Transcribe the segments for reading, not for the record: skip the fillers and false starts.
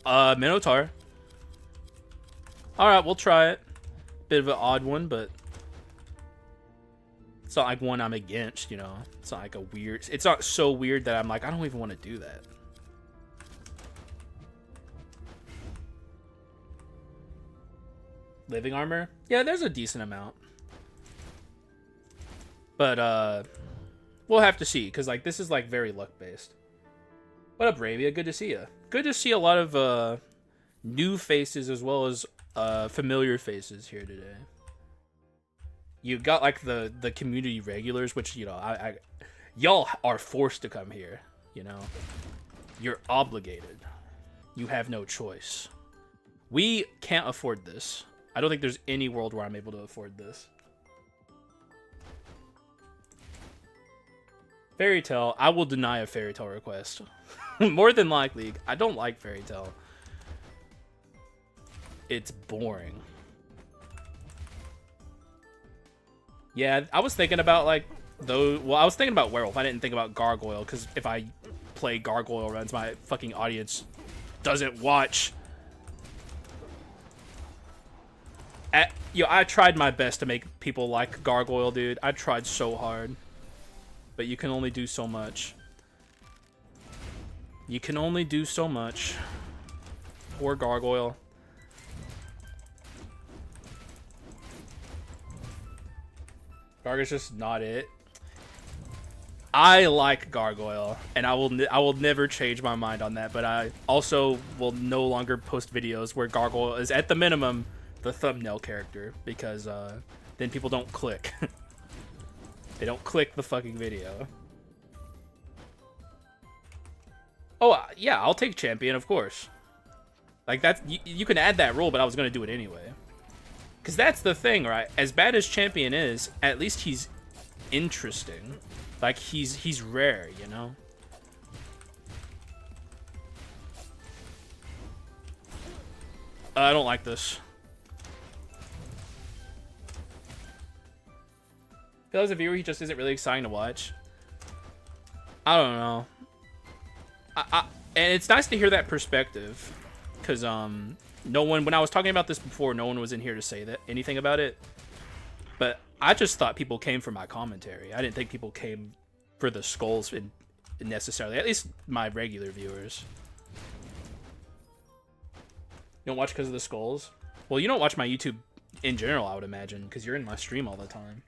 Minotaur. Alright, we'll try it. Bit of an odd one, but it's not like one I'm against, you know? It's not like a weird... It's not so weird that I'm like, I don't even want to do that. Living armor? Yeah, there's a decent amount. But, we'll have to see, because, like, this is, like, very luck-based. What up, Ravia? Good to see you. Good to see a lot of, new faces as well as, familiar faces here today. You got like the community regulars, which, you know, y'all are forced to come here, you know. You're obligated. You have no choice. We can't afford this. I don't think there's any world where I'm able to afford this. Fairy Tale, I will deny a Fairy Tale request. More than likely. I don't like Fairy Tale. It's boring. Yeah, I was thinking about, like, well, I was thinking about Werewolf. I didn't think about Gargoyle, because if I play Gargoyle runs, my fucking audience doesn't watch. Yo, I tried my best to make people like Gargoyle, dude. I tried so hard. But you can only do so much. You can only do so much. Poor Gargoyle. Gargoyle's just not it. I like Gargoyle, and I will never change my mind on that, but I also will no longer post videos where Gargoyle is, at the minimum, the thumbnail character, because then people don't click. They don't click the fucking video. Oh, yeah, I'll take champion, of course. Like, that's, you can add that rule, but I was going to do it anyway. Because that's the thing, right? As bad as champion is, at least he's interesting. Like, he's rare, you know? I don't like this. I feel as a viewer, he just isn't really exciting to watch. I don't know. And it's nice to hear that perspective. Because, no one, when I was talking about this before, no one was in here to say that anything about it. But I just thought people came for my commentary. I didn't think people came for the skulls necessarily. At least my regular viewers. You don't watch because of the skulls? Well, you don't watch my YouTube in general, I would imagine, because you're in my stream all the time.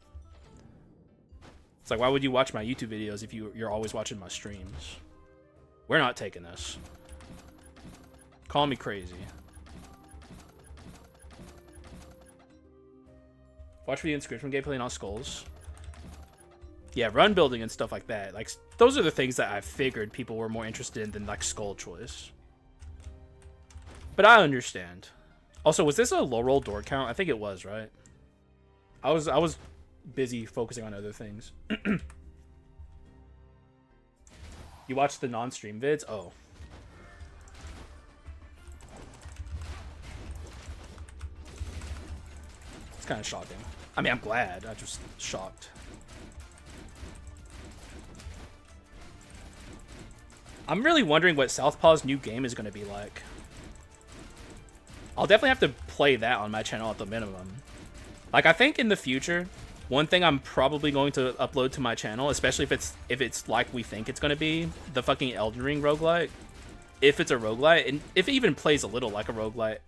It's like, why would you watch my YouTube videos if you're always watching my streams? We're not taking this. Call me crazy. Watch for the inscription gameplay, not skulls. Yeah, run building and stuff like that. Like, those are the things that I figured people were more interested in than, like, skull choice. But I understand. Also, was this a low roll door count? I think it was, right? I was busy focusing on other things. You watched the non-stream vids? Oh. It's kind of shocking. I mean, I'm glad. I'm just shocked. I'm really wondering what Southpaw's new game is going to be like. I'll definitely have to play that on my channel at the minimum. Like, I think in the future, one thing I'm probably going to upload to my channel, especially if it's like we think it's going to be, the fucking Elden Ring roguelite. If it's a roguelite, and if it even plays a little like a roguelite.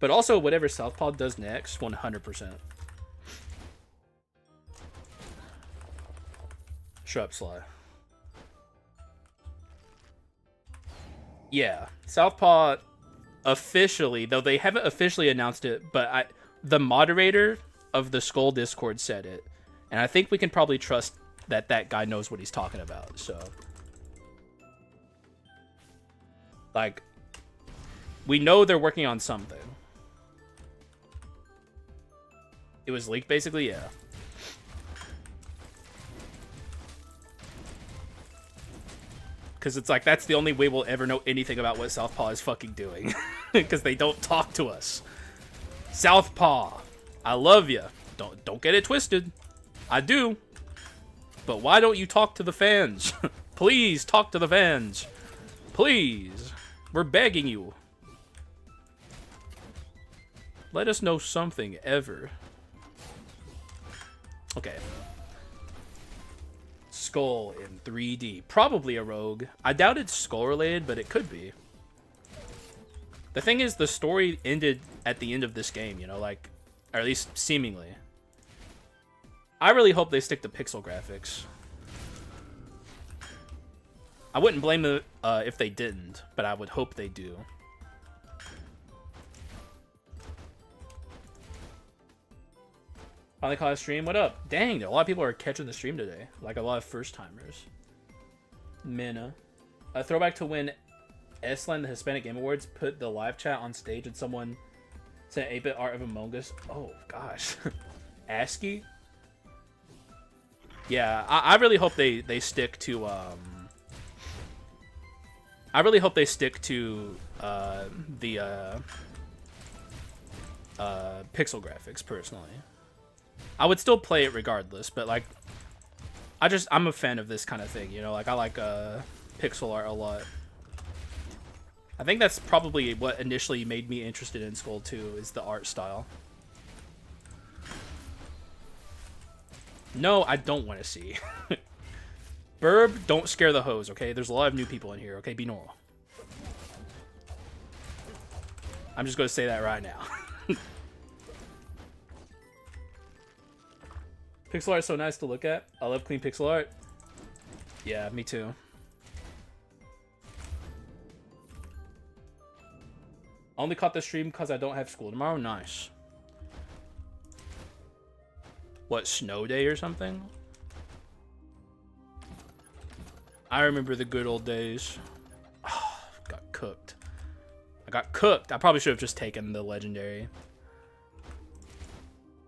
But also, whatever Southpaw does next, 100%. Shut up, Sly. Yeah, Southpaw officially, though they haven't officially announced it, but the moderator of the Skul Discord said it, and I think we can probably trust that that guy knows what he's talking about. So, like, we know they're working on something. It was leaked, basically, yeah. Because it's like, that's the only way we'll ever know anything about what Southpaw is fucking doing. Because they don't talk to us. Southpaw, I love you. Don't get it twisted. I do. But why don't you talk to the fans? Please talk to the fans. Please. We're begging you. Let us know something ever. Okay. Skull in 3D. Probably a rogue. I doubt it's Skull related, but it could be. The thing is, the story ended at the end of this game, you know, like, or at least seemingly. I really hope they stick to pixel graphics. I wouldn't blame them if they didn't, but I would hope they do. Finally caught a stream. What up? Dang, a lot of people are catching the stream today. Like a lot of first timers. Mina. A throwback to when Eslan, the Hispanic Game Awards, put the live chat on stage and someone sent 8-bit art of Among Us. Oh, gosh. ASCII? Yeah, I really hope they stick to, I really hope they stick to, the, pixel graphics, personally. I would still play it regardless, but, like, I'm a fan of this kind of thing, you know? Like, I like, pixel art a lot. I think that's probably what initially made me interested in Skul 2, is the art style. No, I don't want to see. Burb, don't scare the hose, okay? There's a lot of new people in here, okay? Be normal. I'm just going to say that right now. Pixel art is so nice to look at. I love clean pixel art. Yeah, me too. I only caught the stream because I don't have school tomorrow. Nice. What, snow day or something? I remember the good old days. Oh, got cooked. I got cooked. I probably should have just taken the legendary.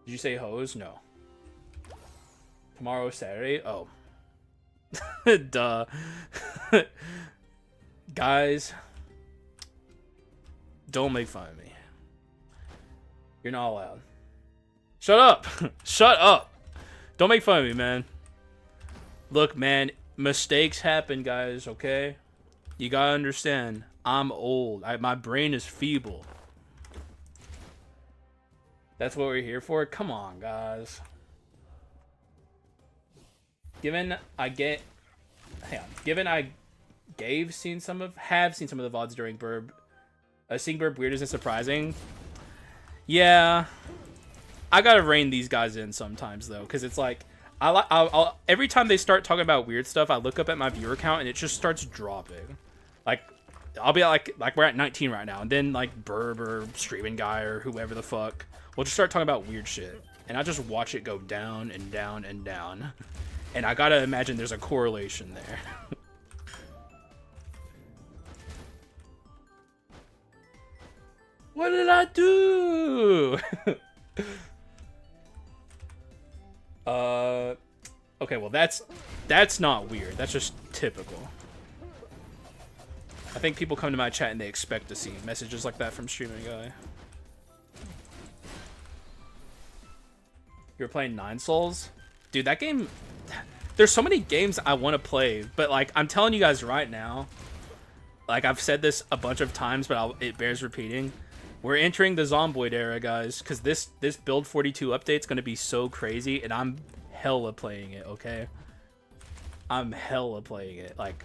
Did you say hose? No. Tomorrow is Saturday? Oh. Duh. Guys, don't make fun of me. You're not allowed. Shut up. Shut up. Don't make fun of me, man. Look, man, mistakes happen, guys, okay? You gotta understand. I'm old. My brain is feeble. That's what we're here for? Come on, guys. Given I have seen some of the VODs during Burb. Seeing Burb weird isn't surprising. Yeah. I gotta rein these guys in sometimes, though, because it's like, I'll every time they start talking about weird stuff, I look up at my viewer count, and it just starts dropping. Like, I'll be like we're at 19 right now, and then, like, Burb or Streaming Guy or whoever the fuck will just start talking about weird shit. And I just watch it go down and down and down. And I gotta imagine there's a correlation there. What did I do? Okay, well that's not weird. That's just typical. I think people come to my chat and they expect to see messages like that from Streaming Guy. You're playing Nine Souls? Dude, that game... There's so many games I want to play, but, like, I'm telling you guys right now, like, I've said this a bunch of times, but it bears repeating. We're entering the Zomboid era, guys, because this Build 42 update's going to be so crazy, and I'm hella playing it, okay? I'm hella playing it. Like,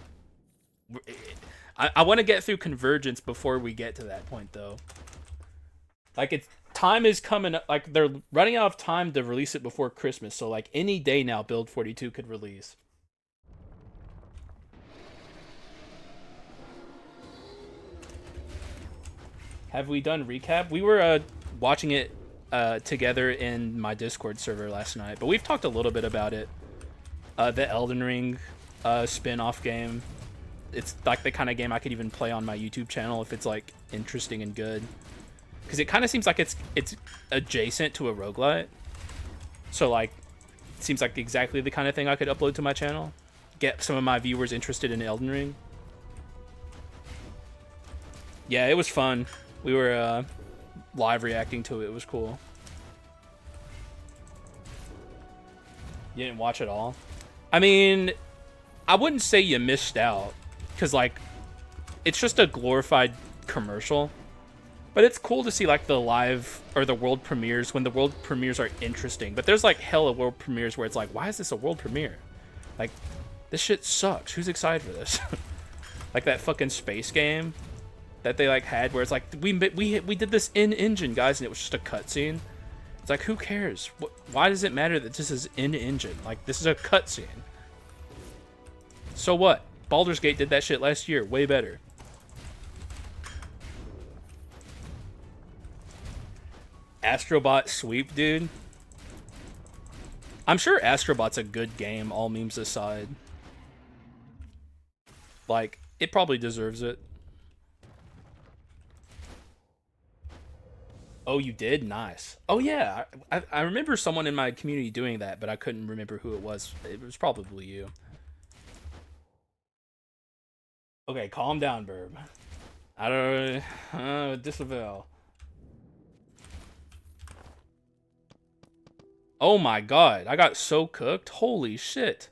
I want to get through Convergence before we get to that point, though. Like, time is coming up. Like, they're running out of time to release it before Christmas, so, like, any day now Build 42 could release. Have we done recap? We were watching it together in my Discord server last night, but we've talked a little bit about it. The Elden Ring spin-off game. It's like the kind of game I could even play on my YouTube channel if it's, like, interesting and good. Because it kind of seems like it's adjacent to a roguelite. So, like, it seems like exactly the kind of thing I could upload to my channel. Get some of my viewers interested in Elden Ring. Yeah, it was fun. We were live reacting to it. It was cool. You didn't watch it all? I mean, I wouldn't say you missed out. Because, like, it's just a glorified commercial. But it's cool to see like the live or the world premieres when the world premieres are interesting. But there's like hella world premieres where it's like, why is this a world premiere? Like, this shit sucks. Who's excited for this? Like that fucking space game that they like had where it's like, we did this in engine, guys, and it was just a cutscene. It's like, who cares? Why does it matter that this is in engine? Like, this is a cutscene. So what? Baldur's Gate did that shit last year, way better. Astrobot Sweep, dude. I'm sure Astrobot's a good game, all memes aside. Like, it probably deserves it. Oh, you did? Nice. Oh, yeah. I remember someone in my community doing that, but I couldn't remember who it was. It was probably you. Okay, calm down, Burb. I don't... disavow. Oh my god, I got so cooked. Holy shit.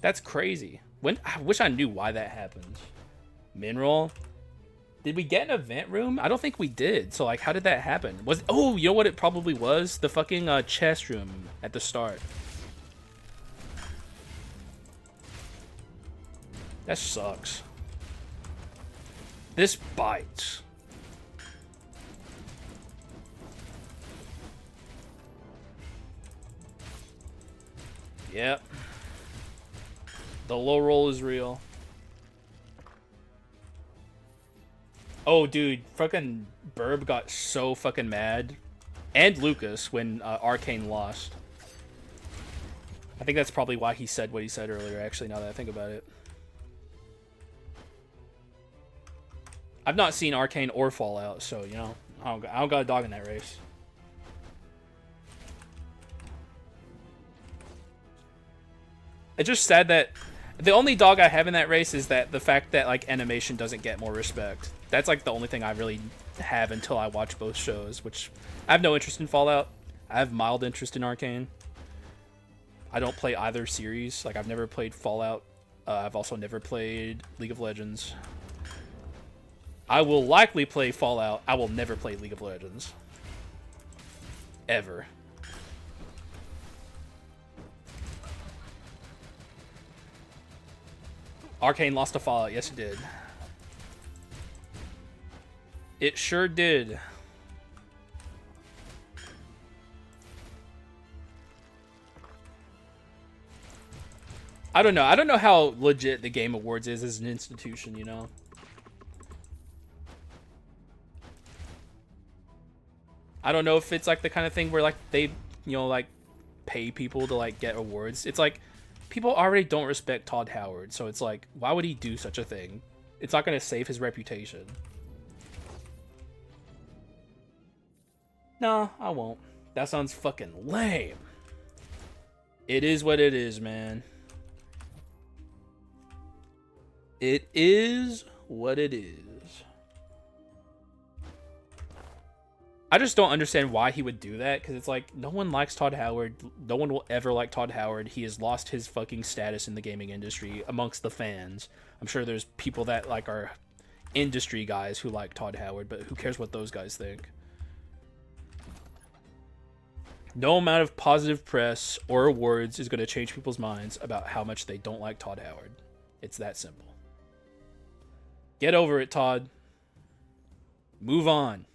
That's crazy. I wish I knew why that happens. Mineral? Did we get an event room? I don't think we did. So like, how did that happen? Oh, you know what it probably was? The fucking chest room at the start. That sucks. This bites. Yep. The low roll is real. Oh, dude. Fucking Burb got so fucking mad. And Lucas when Arcane lost. I think that's probably why he said what he said earlier, actually, now that I think about it. I've not seen Arcane or Fallout, so, you know, I don't got a dog in that race. It's just sad that the only dog I have in that race is that the fact that like animation doesn't get more respect. That's like the only thing I really have until I watch both shows, which I have no interest in Fallout. I have mild interest in Arcane. I don't play either series. Like I've never played Fallout. I've also never played League of Legends. I will likely play Fallout. I will never play League of Legends. Ever. Arcane lost to Fallout. Yes, it did. It sure did. I don't know. I don't know how legit the Game Awards is as an institution, you know? I don't know if it's like the kind of thing where like they, you know, like pay people to like get awards. It's like people already don't respect Todd Howard, so it's like, why would he do such a thing? It's not going to save his reputation. No, I won't. That sounds fucking lame. It is what it is, man. It is what it is. I just don't understand why he would do that, because it's like, no one likes Todd Howard. No one will ever like Todd Howard. He has lost his fucking status in the gaming industry amongst the fans. I'm sure there's people that like are industry guys who like Todd Howard, but who cares what those guys think? No amount of positive press or awards is going to change people's minds about how much they don't like Todd Howard. It's that simple. Get over it, Todd. Move on.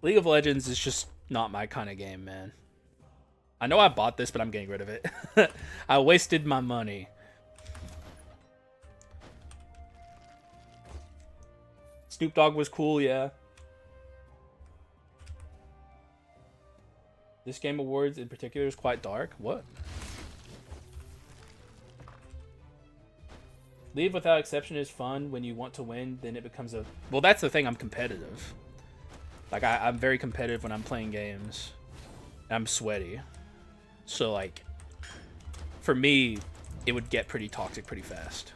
League of Legends is just not my kind of game, man. I know I bought this, but I'm getting rid of it. I wasted my money. Snoop Dogg was cool, yeah. This Game Awards in particular is quite dark. What? Leave without exception is fun. When you want to win, then it becomes a... Well, that's the thing. I'm competitive. Like, I'm very competitive when I'm playing games. I'm sweaty. So, like, for me, it would get pretty toxic pretty fast.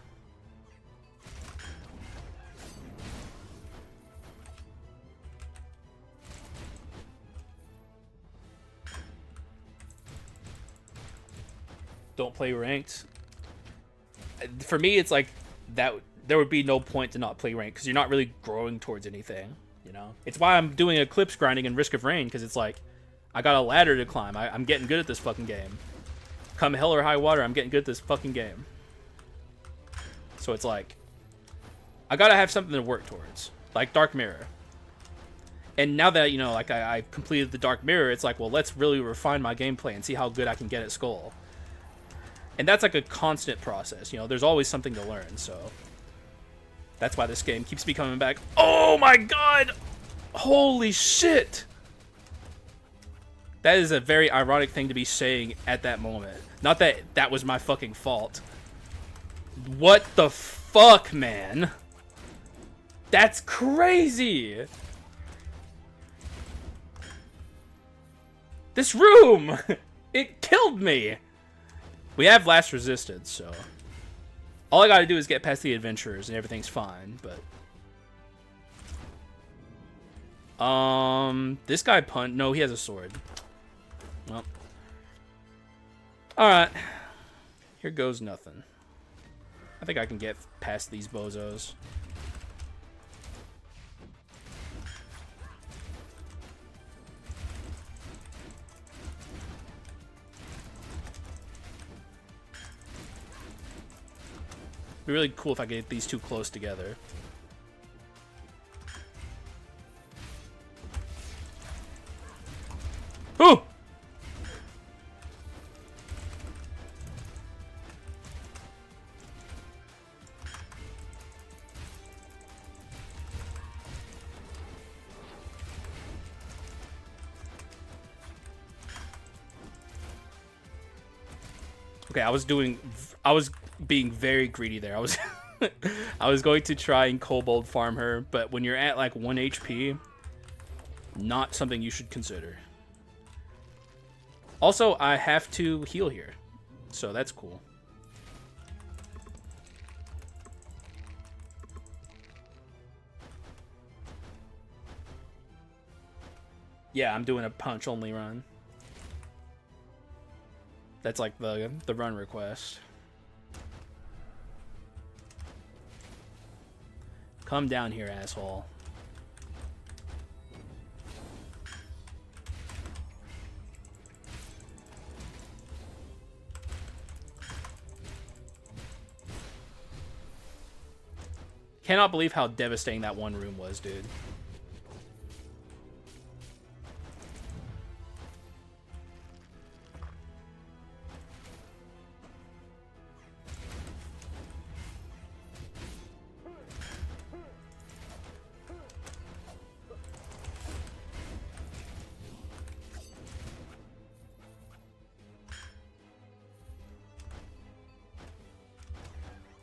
don't play ranked. For me, it's like that. There would be no point to not play ranked because you're not really growing towards anything. You know, it's why I'm doing Eclipse grinding and Risk of Rain, because it's like I got a ladder to climb. I'm getting good at this fucking game. Come hell or high water, I'm getting good at this fucking game. So it's like I gotta have something to work towards, like Dark Mirror. And now that, you know, like I completed the Dark Mirror, it's like, well, let's really refine my gameplay and see how good I can get at Skul. And that's like a constant process, you know, there's always something to learn, so that's why this game keeps me coming back. Oh my god! Holy shit! That is a very ironic thing to be saying at that moment. Not that that was my fucking fault. What the fuck, man? That's crazy! This room! It killed me! We have last resistance, so all I gotta do is get past the adventurers and everything's fine, but this guy no, he has a sword. Well, alright, here goes nothing. I think I can get past these bozos. It'd be really cool if I could get these two close together. Ooh! Okay, I was being very greedy there. I was going to try and kobold farm her, but when you're at like 1 HP, not something you should consider. Also, I have to heal here, so that's cool. Yeah, I'm doing a punch only run. That's like the run request. Come down here, asshole. Cannot believe how devastating that one room was, dude.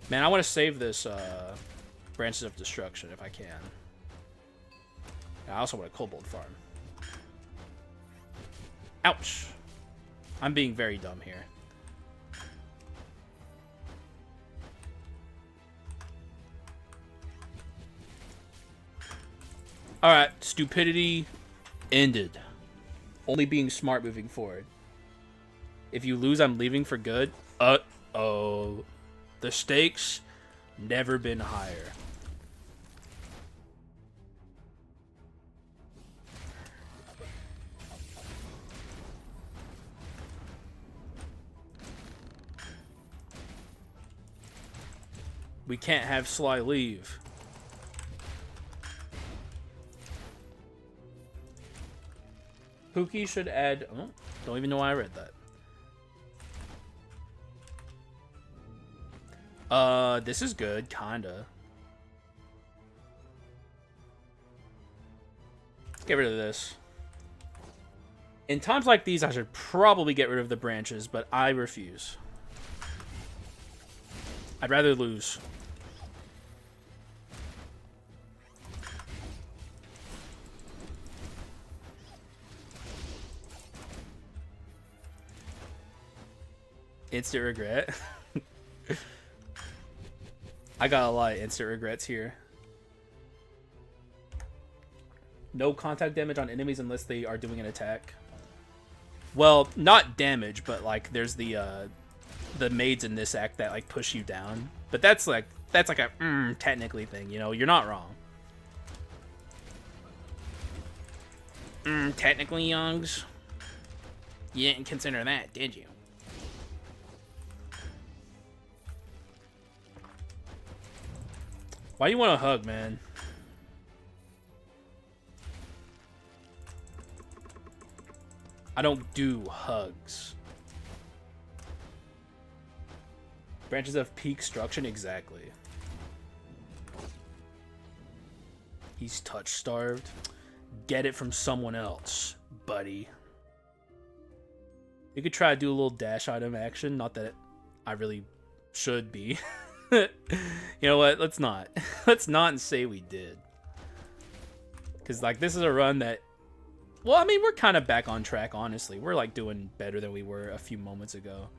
Man, I want to save this Branches of Destruction if I can. I also want a kobold farm. Ouch! I'm being very dumb here. Alright, stupidity ended. Only being smart moving forward. If you lose, I'm leaving for good. Uh-oh. The stakes never been higher. We can't have Sly leave. Pookie should add... Oh, don't even know why I read that. This is good, kinda. Let's get rid of this. In times like these, I should probably get rid of the branches, but I refuse. I'd rather lose. Instant regret. I got a lot of instant regrets here. No contact damage on enemies unless they are doing an attack. Well, not damage, but like there's the the maids in this act that like push you down. But that's like a technically thing, you know. You're not wrong. Technically, youngs. You didn't consider that, did you? Why do you want a hug, man? I don't do hugs. Branches of peak struction, exactly. He's touch starved. Get it from someone else, buddy. You could try to do a little dash item action. Not that I really should be. You know what? Let's not. Let's not say we did. Because, like, this is a run that... Well, I mean, we're kind of back on track, honestly. We're, like, doing better than we were a few moments ago.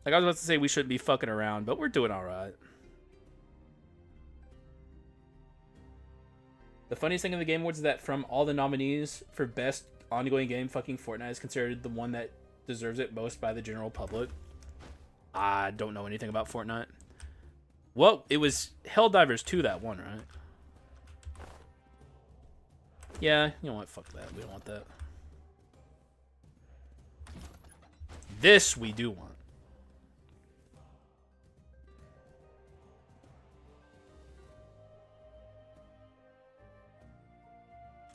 Like, I was about to say we shouldn't be fucking around, but we're doing alright. The funniest thing in the Game Awards is that from all the nominees for Best Ongoing Game, fucking Fortnite is considered the one that deserves it most by the general public. I don't know anything about Fortnite. Well, it was Helldivers 2 that won, right? Yeah, you know what? Fuck that. We don't want that. This we do want.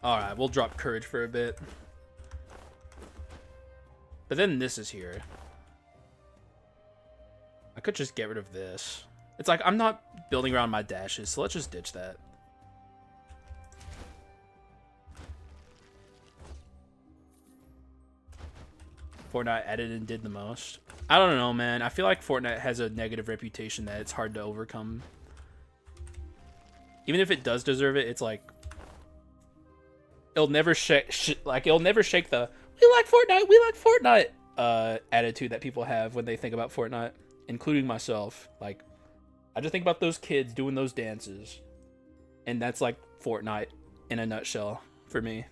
Alright, we'll drop courage for a bit. But then this is here. I could just get rid of this. It's like, I'm not building around my dashes, so let's just ditch that. Fortnite added and did the most. I don't know, man. I feel like Fortnite has a negative reputation that it's hard to overcome. Even if it does deserve it, it's like... It'll never shake the "we like Fortnite" attitude that people have when they think about Fortnite, including myself. Like, I just think about those kids doing those dances, and that's like Fortnite in a nutshell for me.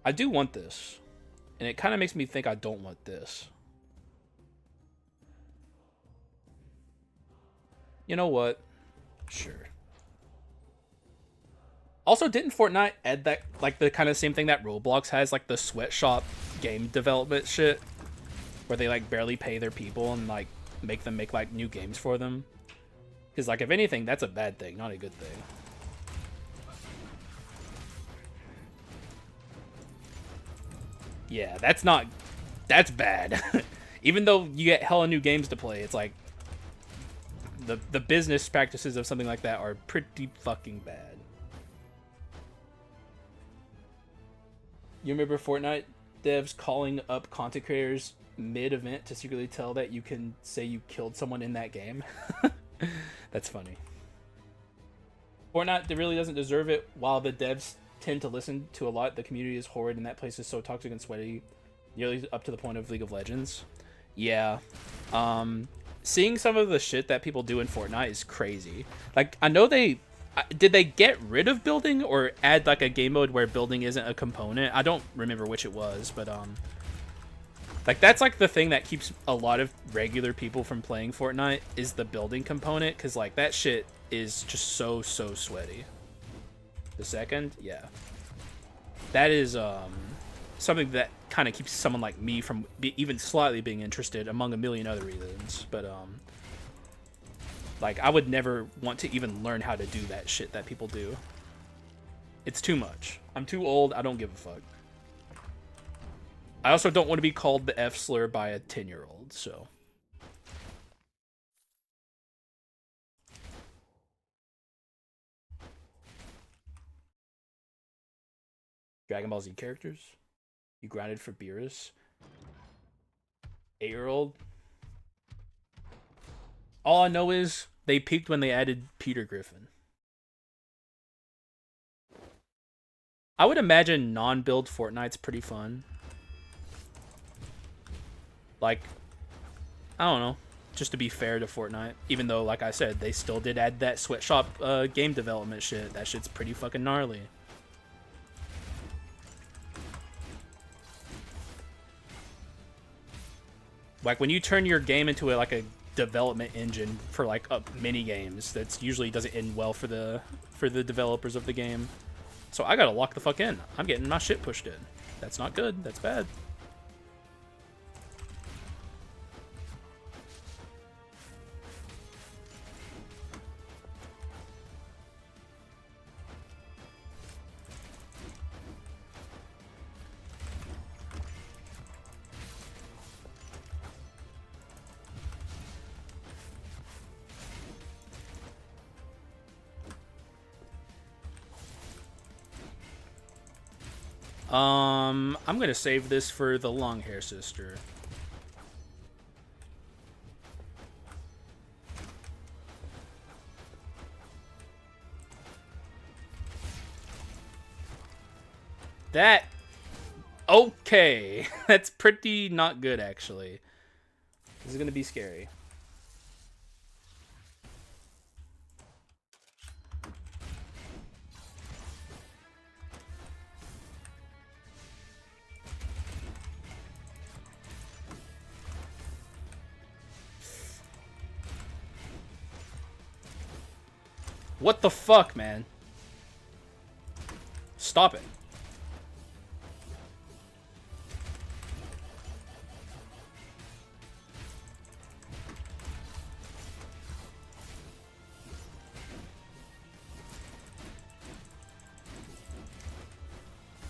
I do want this, and it kind of makes me think I don't want this. You know what? Sure. Also, didn't Fortnite add that, like, the kind of same thing that Roblox has, like the sweatshop game development shit, where they like barely pay their people and like make them make like new games for them? Because, like, if anything, that's a bad thing, not a good thing. Yeah, that's bad. Even though you get hella new games to play, it's like the business practices of something like that are pretty fucking bad. You remember Fortnite devs calling up content creators mid-event to secretly tell that you can say you killed someone in that game? That's funny. Fortnite really doesn't deserve it, while the devs tend to listen to a lot. The community is horrid and that place is so toxic and sweaty, nearly up to the point of League of Legends. Yeah. Seeing some of the shit that people do in Fortnite is crazy. Like, I know did they get rid of building or add like a game mode where building isn't a component? I don't remember which it was, but like, that's like the thing that keeps a lot of regular people from playing Fortnite is the building component, because like that shit is just so sweaty. The second, yeah, that is something that kind of keeps someone like me from even slightly being interested, among a million other reasons. But like, I would never want to even learn how to do that shit that people do. It's too much. I'm too old. I don't give a fuck. I also don't want to be called the F slur by a 10-year-old, so. Dragon Ball Z characters? You grinded for Beerus? 8-year-old? All I know is they peaked when they added Peter Griffin. I would imagine non-build Fortnite's pretty fun. Like, I don't know. Just to be fair to Fortnite. Even though, like I said, they still did add that sweatshop game development shit. That shit's pretty fucking gnarly. Like, when you turn your game into like a development engine for like mini games, that's usually doesn't end well for the developers of the game. So I gotta lock the fuck in. I'm getting my shit pushed in. That's not good. That's bad. I'm gonna save this for the long hair sister. That... Okay. That's pretty not good, actually. This is gonna be scary. What the fuck, man? Stop it.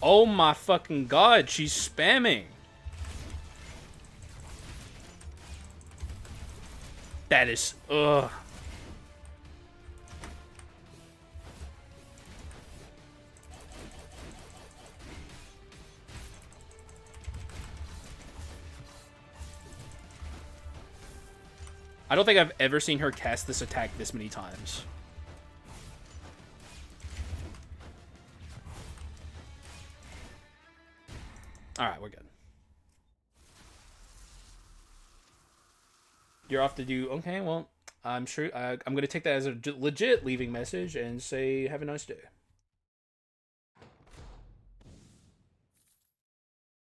Oh my fucking god, she's spamming. That is... Ugh. I don't think I've ever seen her cast this attack this many times. Alright, we're good. You're off to do... Okay, well, I'm sure... I'm going to take that as a legit leaving message and say, have a nice day.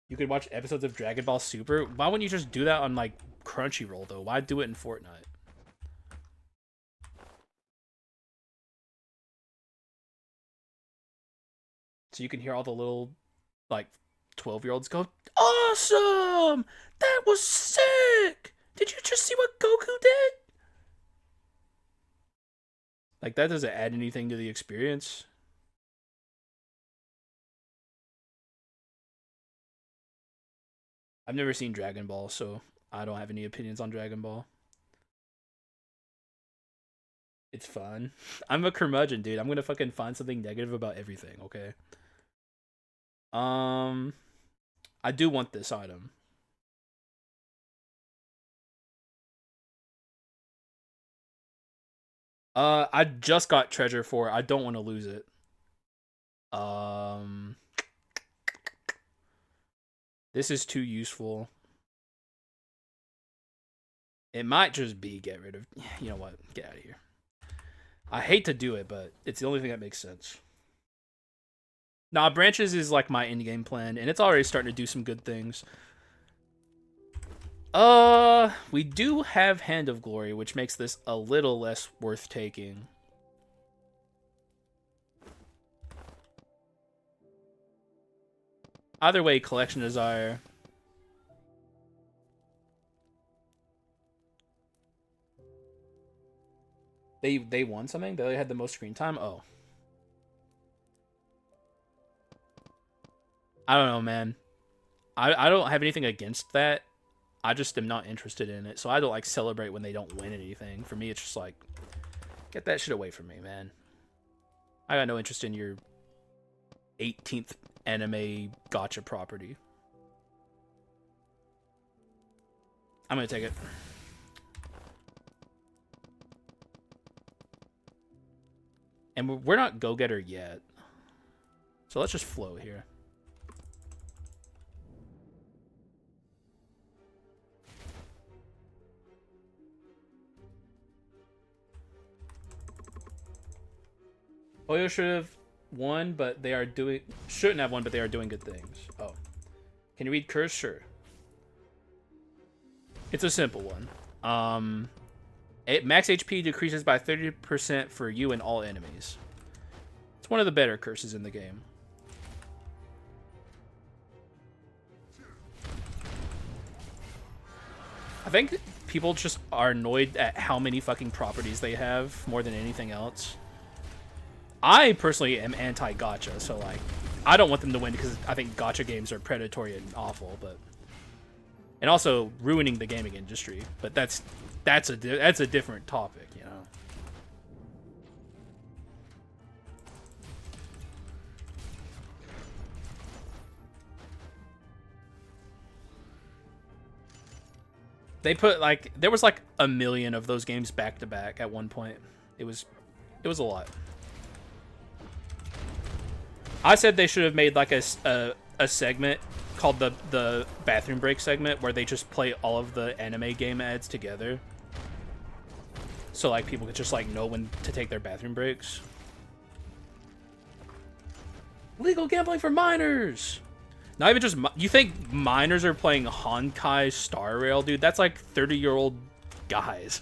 You could watch episodes of Dragon Ball Super. Why wouldn't you just do that on, like, Crunchyroll, though? Why do it in Fortnite? So you can hear all the little, like, 12-year-olds go, awesome! That was sick! Did you just see what Goku did? Like, that doesn't add anything to the experience. I've never seen Dragon Ball, so I don't have any opinions on Dragon Ball. It's fun. I'm a curmudgeon, dude. I'm gonna fucking find something negative about everything, okay? I do want this item. I just got treasure for it. I don't want to lose it. This is too useful. It might just be get rid of... You know what? Get out of here. I hate to do it, but it's the only thing that makes sense. Nah, branches is like my in-game plan, and it's already starting to do some good things. We do have Hand of Glory, which makes this a little less worth taking. Either way, Collection Desire. They won something? They had the most screen time? Oh. I don't know, man. I don't have anything against that. I just am not interested in it. So I don't, like, celebrate when they don't win anything. For me, it's just like, get that shit away from me, man. I got no interest in your 18th anime gacha property. I'm gonna take it. And we're not go-getter yet. So let's just flow here. Oyo should have won, but they are doing... Shouldn't have won, but they are doing good things. Oh. Can you read curse? Sure. It's a simple one. Max HP decreases by 30% for you and all enemies. It's one of the better curses in the game. I think people just are annoyed at how many fucking properties they have more than anything else. I personally am anti-gacha, so like, I don't want them to win because I think gacha games are predatory and awful, but and also ruining the gaming industry. But that's a different topic, you know. They put like there was like 1 million of those games back to back at one point. It was a lot. I said they should have made like a segment called the bathroom break segment where they just play all of the anime game ads together. So like people could just like know when to take their bathroom breaks. Legal gambling for minors. Not even just you think minors are playing Honkai Star Rail, dude? That's like 30-year-old guys.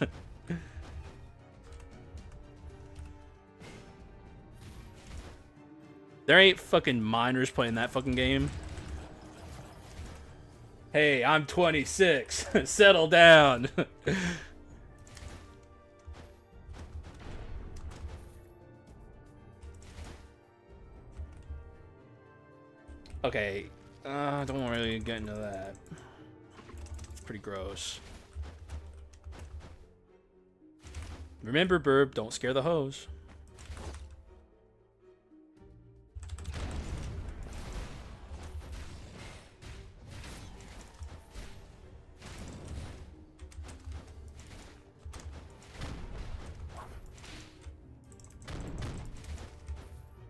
There ain't fucking minors playing that fucking game. Hey, I'm 26. Settle down. Okay, don't really get into that. It's pretty gross. Remember, Burb, don't scare the hose.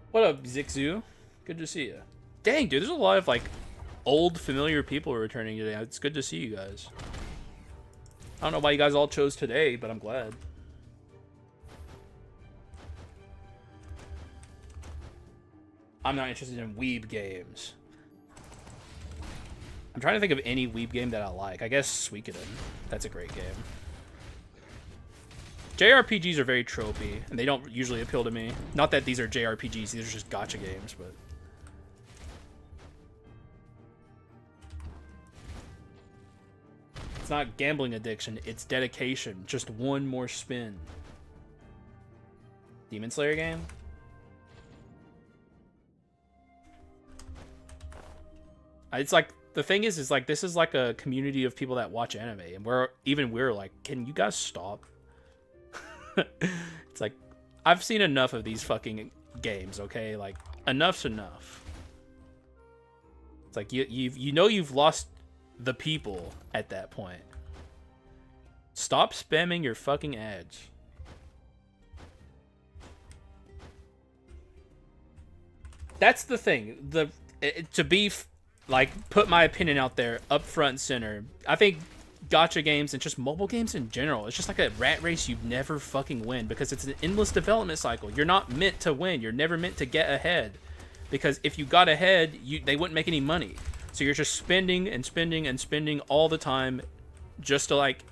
What up, Zixu? Good to see you. Dang, dude, there's a lot of, like, old, familiar people returning today. It's good to see you guys. I don't know why you guys all chose today, but I'm glad. I'm not interested in weeb games. I'm trying to think of any weeb game that I like. I guess Suikoden. That's a great game. JRPGs are very tropey, and they don't usually appeal to me. Not that these are JRPGs, these are just gacha games, but... It's not gambling addiction, it's dedication. Just one more spin. Demon Slayer game? It's like, the thing is like, this is like a community of people that watch anime, and we're like, can you guys stop? It's like, I've seen enough of these fucking games, okay? Like, enough's enough. It's like, you know you've lost the people at that point. Stop spamming your fucking ads. That's the thing. Like, put my opinion out there up front and center. I think gacha games and just mobile games in general, it's just like a rat race you never fucking win because it's an endless development cycle. You're not meant to win. You're never meant to get ahead, because if you got ahead, they wouldn't make any money. So you're just spending and spending and spending all the time just to like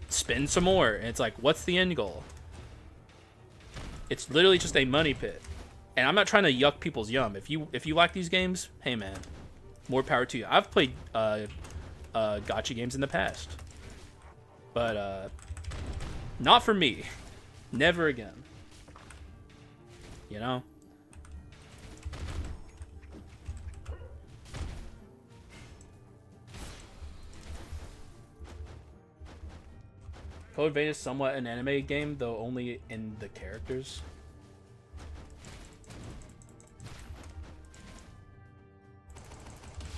spend some more. And it's like, what's the end goal? It's literally just a money pit. And I'm not trying to yuck people's yum. If you like these games, hey man, more power to you. I've played gacha games in the past, but not for me. Never again. You know? Code Vein is somewhat an anime game, though only in the characters.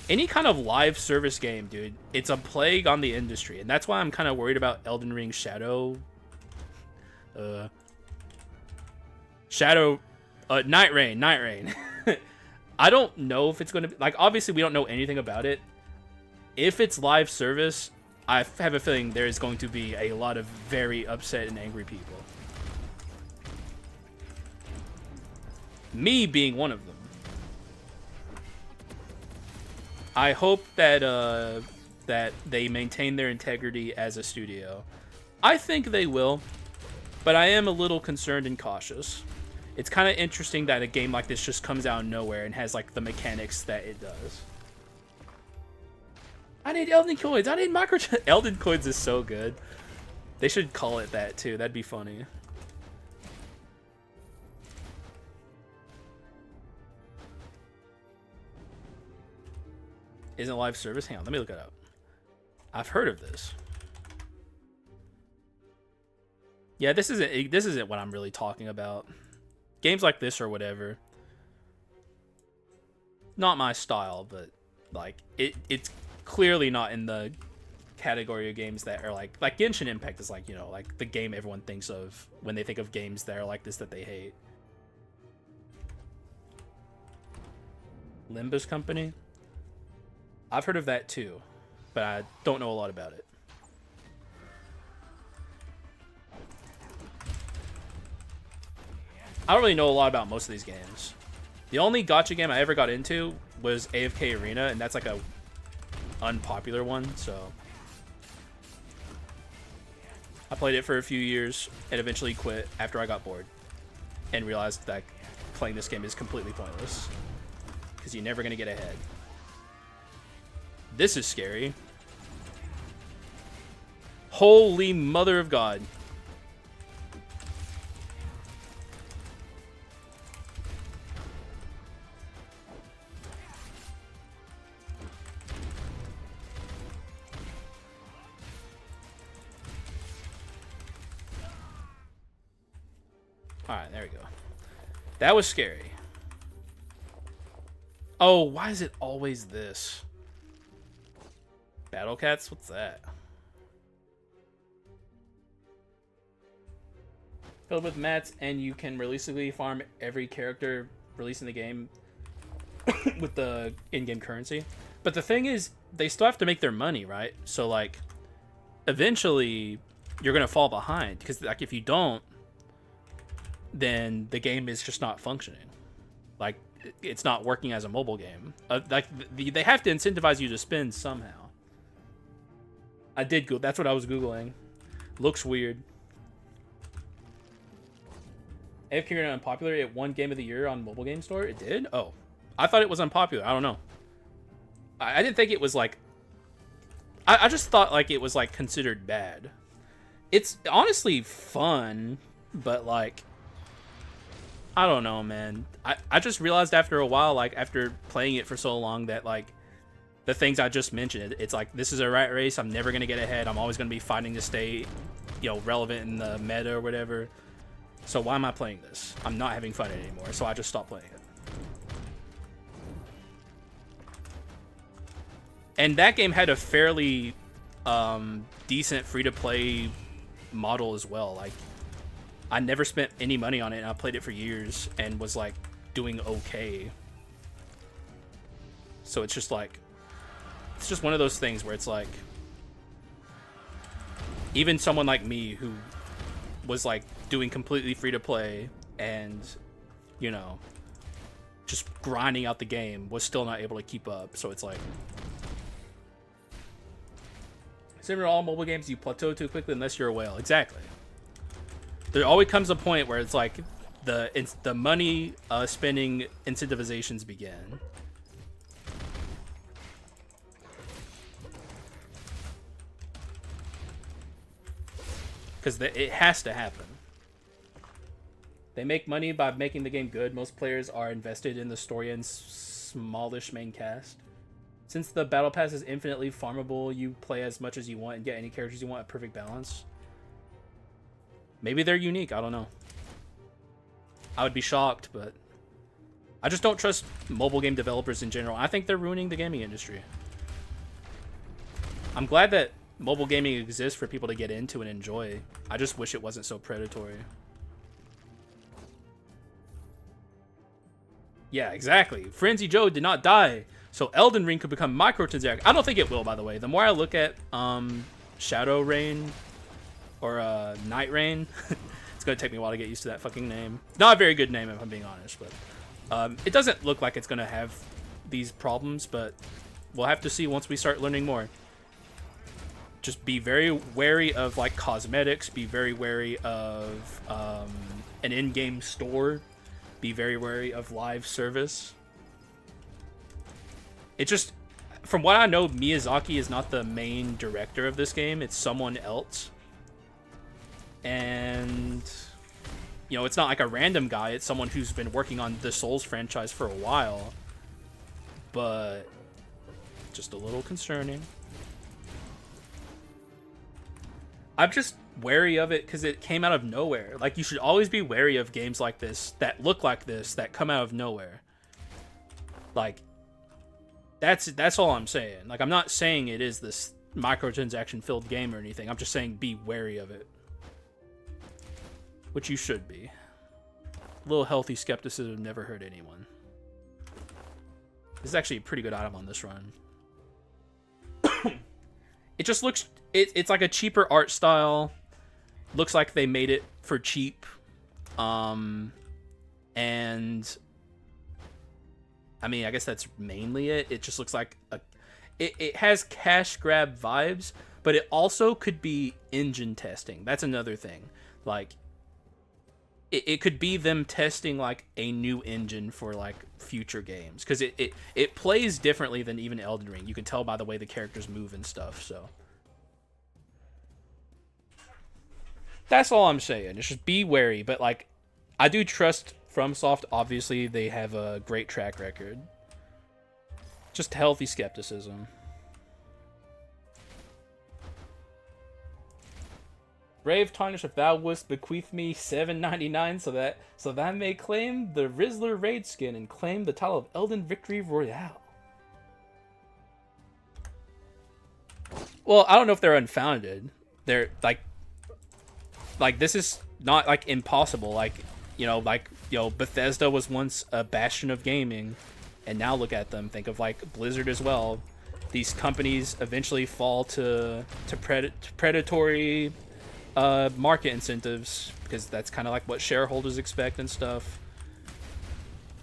Any kind of live service game, dude, it's a plague on the industry. And that's why I'm kind of worried about Elden Ring Night Rain. I don't know if it's going to be... Like, obviously, we don't know anything about it. If it's live service, I have a feeling there is going to be a lot of very upset and angry people. Me being one of them. I hope that that they maintain their integrity as a studio. I think they will, but I am a little concerned and cautious. It's kind of interesting that a game like this just comes out of nowhere and has like the mechanics that it does. I need Elden Coins. I need microtransactions. Elden Coins is so good. They should call it that too. That'd be funny. Isn't live service? Hang on, let me look it up. I've heard of this. Yeah, this isn't what I'm really talking about. Games like this or whatever. Not my style, but like it's clearly not in the category of games that are like Genshin Impact is like, you know, like the game everyone thinks of when they think of games that are like this that they hate. Limbus Company? I've heard of that too, but I don't know a lot about it. I don't really know a lot about most of these games. The only gacha game I ever got into was AFK Arena, and that's like a unpopular one, so I played it for a few years and eventually quit after I got bored and realized that playing this game is completely pointless because you're never going to get ahead. This is scary. Holy mother of God. Alright, there we go. That was scary. Oh, why is it always this? Battle Cats? What's that? Filled with mats, and you can realistically farm every character released in the game with the in-game currency. But the thing is, they still have to make their money, right? So, like, eventually, you're going to fall behind. Because, like, if you don't, then the game is just not functioning. Like, it's not working as a mobile game. Like, they have to incentivize you to spend somehow. I did go. That's what I was Googling. Looks weird. AFK Arena unpopular. It won Game of the Year on Mobile Game Store. It did? Oh. I thought it was unpopular. I don't know. I didn't think it was like... I just thought like it was like considered bad. It's honestly fun, but like... I don't know, man. I just realized after a while, like after playing it for so long that like... The things I just mentioned, it's like, this is a rat race. I'm never going to get ahead. I'm always going to be fighting to stay, you know, relevant in the meta or whatever. So why am I playing this? I'm not having fun anymore, so I just stopped playing it. And that game had a fairly decent free-to-play model as well. Like, I never spent any money on it, and I played it for years and was, like, doing okay. So it's just like... It's just one of those things where it's like, even someone like me who was like doing completely free to play and, you know, just grinding out the game was still not able to keep up. So it's like, similar to all mobile games, you plateau too quickly unless you're a whale. Exactly. There always comes a point where it's like the money spending incentivizations begin. Because it has to happen. They make money by making the game good. Most players are invested in the story and smallish main cast. Since the battle pass is infinitely farmable, you play as much as you want and get any characters you want at perfect balance. Maybe they're unique. I don't know. I would be shocked, but I just don't trust mobile game developers in general. I think they're ruining the gaming industry. I'm glad that mobile gaming exists for people to get into and enjoy. I just wish it wasn't so predatory. Yeah, exactly. Frenzy Joe did not die, so Elden Ring could become microtransaction. I don't think it will, by the way. The more I look at Shadow Rain or Night Rain, it's gonna take me a while to get used to that fucking name. Not a very good name, if I'm being honest, but it doesn't look like it's gonna have these problems, but we'll have to see once we start learning more. Just be very wary of like cosmetics. Be very wary of an in-game store. Be very wary of live service. It just, from what I know, Miyazaki is not the main director of this game. It's someone else. And, you know, it's not like a random guy. It's someone who's been working on the Souls franchise for a while. But just a little concerning. I'm just wary of it because it came out of nowhere. Like, you should always be wary of games like this that look like this that come out of nowhere. Like, that's all I'm saying. Like, I'm not saying it is this microtransaction filled game or anything. I'm just saying be wary of it, which you should be. A little healthy skepticism never hurt anyone. This is actually a pretty good item on this run. It just looks, it's like a cheaper art style. Looks like they made it for cheap. And I mean, I guess that's mainly it. It just looks like it has cash grab vibes, but it also could be engine testing. That's another thing. Like, it could be them testing like a new engine for like future games, because it plays differently than even Elden Ring. You can tell by the way the characters move and stuff. So that's all I'm saying. It's just be wary. But like, I do trust FromSoft. Obviously, they have a great track record. Just healthy skepticism. Brave Tarnish, if thou wouldst bequeath me $7.99 so that I may claim the Rizzler raid skin and claim the title of Elden Victory Royale. Well, I don't know if they're unfounded. They're like this is not like impossible. Like, you know, Bethesda was once a bastion of gaming, and now look at them. Think of like Blizzard as well. These companies eventually fall to predatory market incentives, because that's kind of like what shareholders expect and stuff.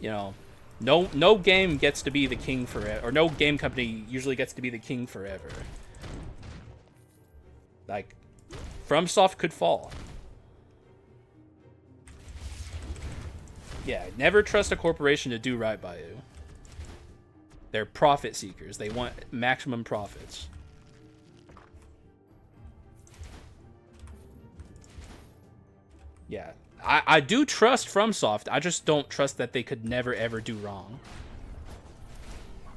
You know, no game gets to be the king forever, or no game company usually gets to be the king forever. Like, FromSoft could fall. Yeah, never trust a corporation to do right by you. They're profit seekers. They want maximum profits. Yeah, I do trust FromSoft. I just don't trust that they could never ever do wrong.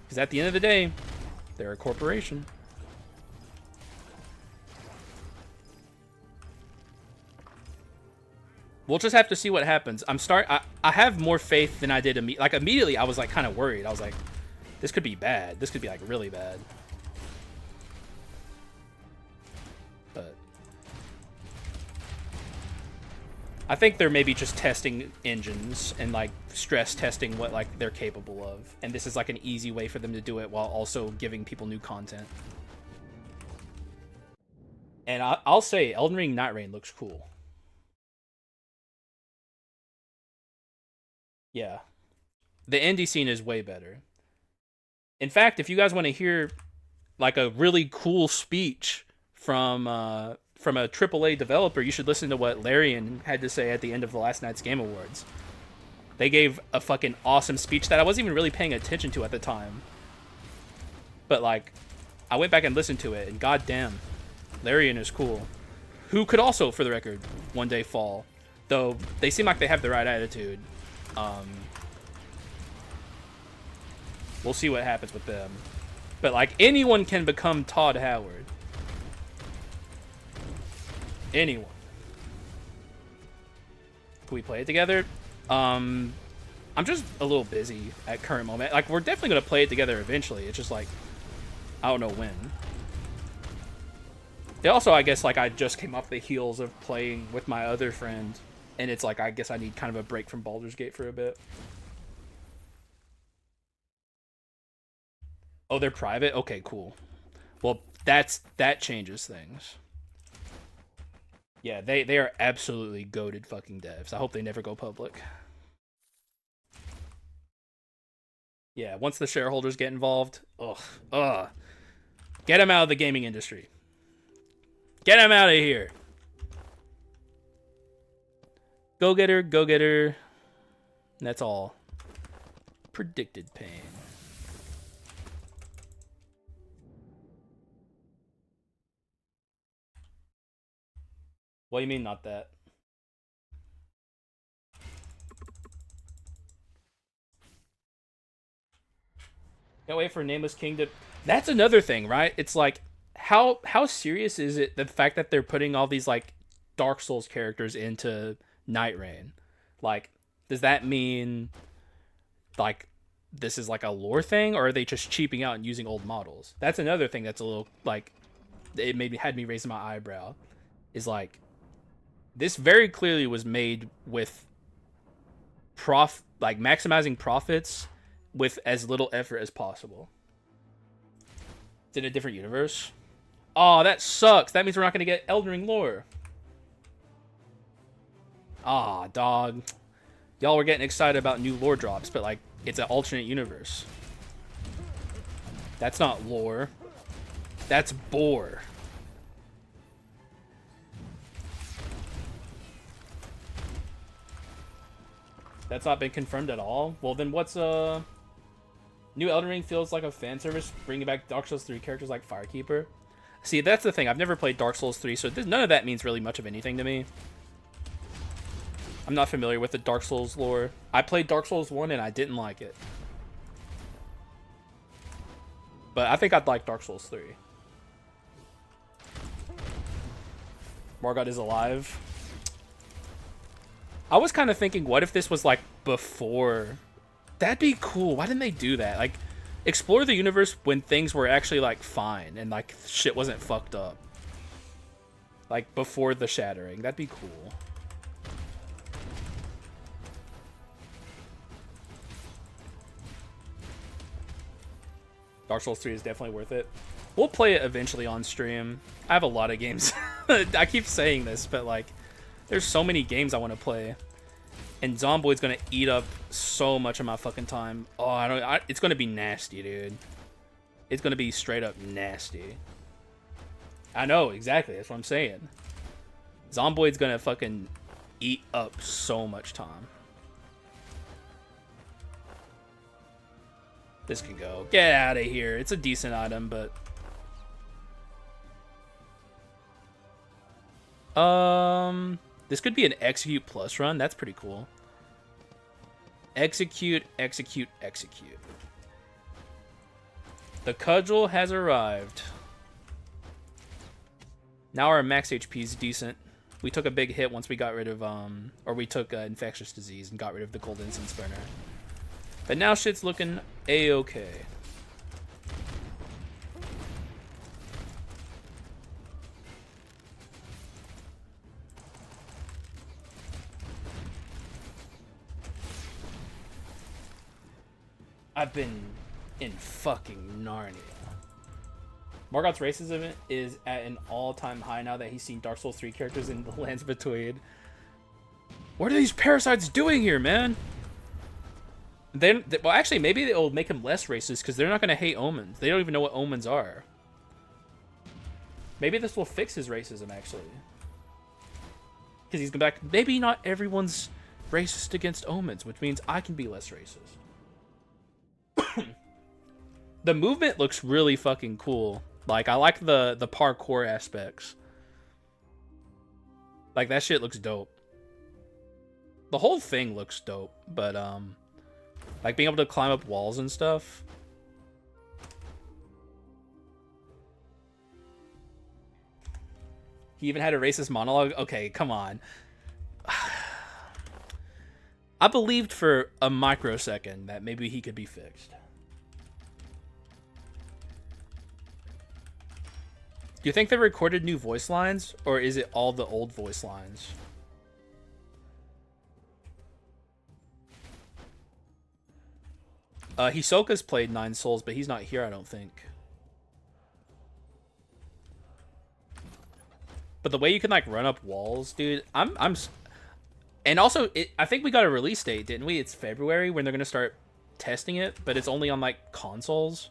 Because at the end of the day, they're a corporation. We'll just have to see what happens. I have more faith than I did immediately. I was like kind of worried. I was like, this could be bad. This could be like really bad. But I think they're maybe just testing engines and like stress testing what like they're capable of. And this is like an easy way for them to do it while also giving people new content. And I'll say Elden Ring Night Rain looks cool. Yeah. The indie scene is way better. In fact, if you guys want to hear like a really cool speech from a AAA developer, you should listen to what Larian had to say at the end of the last night's Game Awards. They gave a fucking awesome speech that I wasn't even really paying attention to at the time. But like, I went back and listened to it, and goddamn, Larian is cool. Who could also, for the record, one day fall. Though they seem like they have the right attitude. We'll see what happens with them. But like, anyone can become Todd Howard. Anyone. Can we play it together? I'm just a little busy at current moment. Like, we're definitely gonna play it together eventually. It's just like, I don't know when. It also, I guess, like, I just came off the heels of playing with my other friend, and it's like, I guess I need kind of a break from Baldur's Gate for a bit. Oh, they're private? Okay, cool. Well, that changes things. Yeah, they are absolutely goated fucking devs. I hope they never go public. Yeah, once the shareholders get involved, ugh. Get them out of the gaming industry. Get them out of here. Go get her, go get her. That's all. Predicted pain. What do you mean, not that? Can't wait for Nameless King to... That's another thing, right? It's like, how serious is it, the fact that they're putting all these, like, Dark Souls characters into Night Rain? Like, does that mean, like, this is, like, a lore thing? Or are they just cheaping out and using old models? That's another thing that's a little, like... It maybe had me raising my eyebrow. Is, like... This very clearly was made with... like, maximizing profits... with as little effort as possible. It's in a different universe. Oh, that sucks. That means we're not going to get Elden Ring lore. Ah, dog. Y'all were getting excited about new lore drops, but, like, it's an alternate universe. That's not lore. That's bore. That's not been confirmed at all? Well, then what's, New Elden Ring feels like a fan service, bringing back Dark Souls 3 characters like Firekeeper. See, that's the thing. I've never played Dark Souls 3, so none of that means really much of anything to me. I'm not familiar with the Dark Souls lore. I played Dark Souls 1 and I didn't like it. But I think I'd like Dark Souls 3. Morgoth is alive. I was kind of thinking, what if this was like before... That'd be cool. Why didn't they do that? Like, explore the universe when things were actually, like, fine and, like, shit wasn't fucked up. Like, before the shattering. That'd be cool. Dark Souls 3 is definitely worth it. We'll play it eventually on stream. I have a lot of games. I keep saying this, but, like, there's so many games I want to play. And Zomboid's gonna eat up so much of my fucking time. Oh, it's gonna be nasty, dude. It's gonna be straight up nasty. I know, exactly. That's what I'm saying. Zomboid's gonna fucking eat up so much time. This can go. Get out of here. It's a decent item, but... This could be an Execute Plus run. That's pretty cool. Execute, execute, execute. The cudgel has arrived. Now our max HP is decent. We took a big hit once we got rid of, or we took infectious disease and got rid of the gold incense burner. But now shit's looking a-okay. I've been in fucking Narnia. Morgoth's racism is at an all-time high now that he's seen Dark Souls 3 characters in the Lands Between. What are these parasites doing here, man? Well, actually, maybe it'll make him less racist because they're not going to hate omens. They don't even know what omens are. Maybe this will fix his racism, actually. Because he's going back, maybe not everyone's racist against omens, which means I can be less racist. The movement looks really fucking cool. Like, I like the parkour aspects. Like, that shit looks dope. The whole thing looks dope, but, like, being able to climb up walls and stuff. He even had a racist monologue? Okay, come on. I believed for a microsecond that maybe he could be fixed. Do you think they recorded new voice lines, or is it all the old voice lines? Hisoka's played 9 Souls, but he's not here, I don't think. But the way you can like run up walls, dude, and also I think we got a release date, didn't we? It's February when they're gonna start testing it, but it's only on like consoles.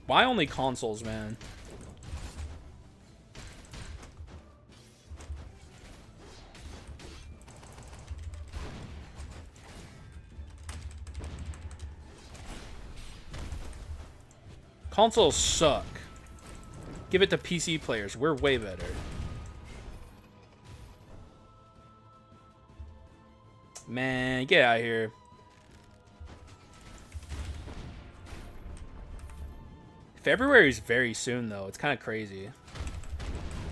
Why only consoles, man? Consoles suck. Give it to PC players. We're way better. Man, get out of here. February is very soon, though. It's kind of crazy.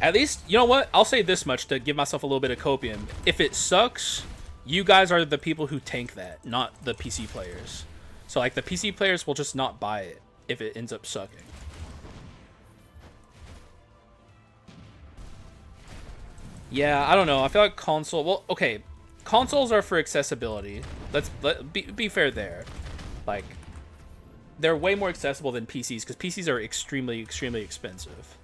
At least, you know what? I'll say this much to give myself a little bit of copium. If it sucks, you guys are the people who tank that, not the PC players. So, like, the PC players will just not buy it if it ends up sucking. Yeah, I don't know. I feel like console... Well, okay. Consoles are for accessibility. Let's be fair there. Like... They're way more accessible than PCs because PCs are extremely, extremely expensive.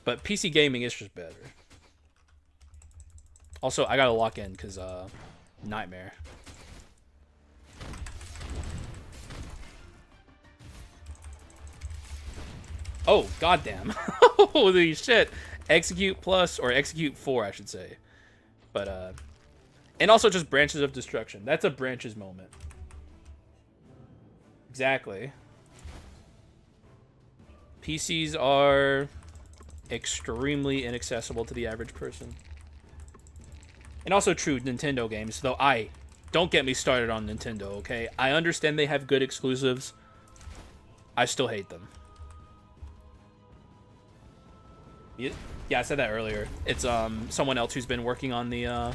But PC gaming is just better. Also, I gotta lock in because, nightmare. Oh, goddamn. Holy shit. Execute plus, or execute 4, I should say. But, and also just branches of destruction. That's a branches moment. Exactly. PCs are extremely inaccessible to the average person. And also true Nintendo games, though don't get me started on Nintendo, okay? I understand they have good exclusives. I still hate them. Yeah, I said that earlier. It's someone else who's been working on the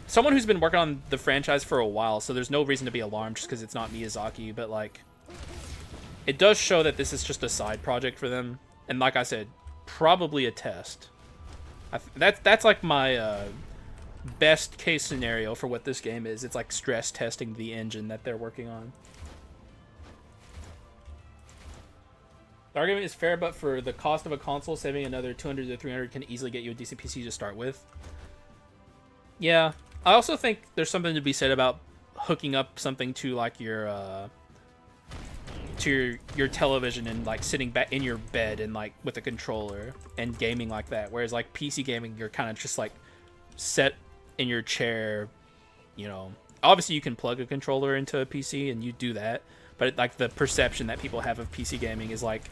someone who's been working on the franchise for a while, so there's no reason to be alarmed just because it's not Miyazaki, but, like, it does show that this is just a side project for them, and like I said, probably a test. That's like my best case scenario for what this game is. It's like stress testing the engine that they're working on. The argument is fair, but for the cost of a console, saving another 200 to 300 can easily get you a decent PC to start with. Yeah. I also think there's something to be said about hooking up something to like your television and like sitting back in your bed and like with a controller and gaming like that. Whereas like PC gaming, you're kind of just like set in your chair, you know. Obviously you can plug a controller into a PC and you do that, but like the perception that people have of PC gaming is like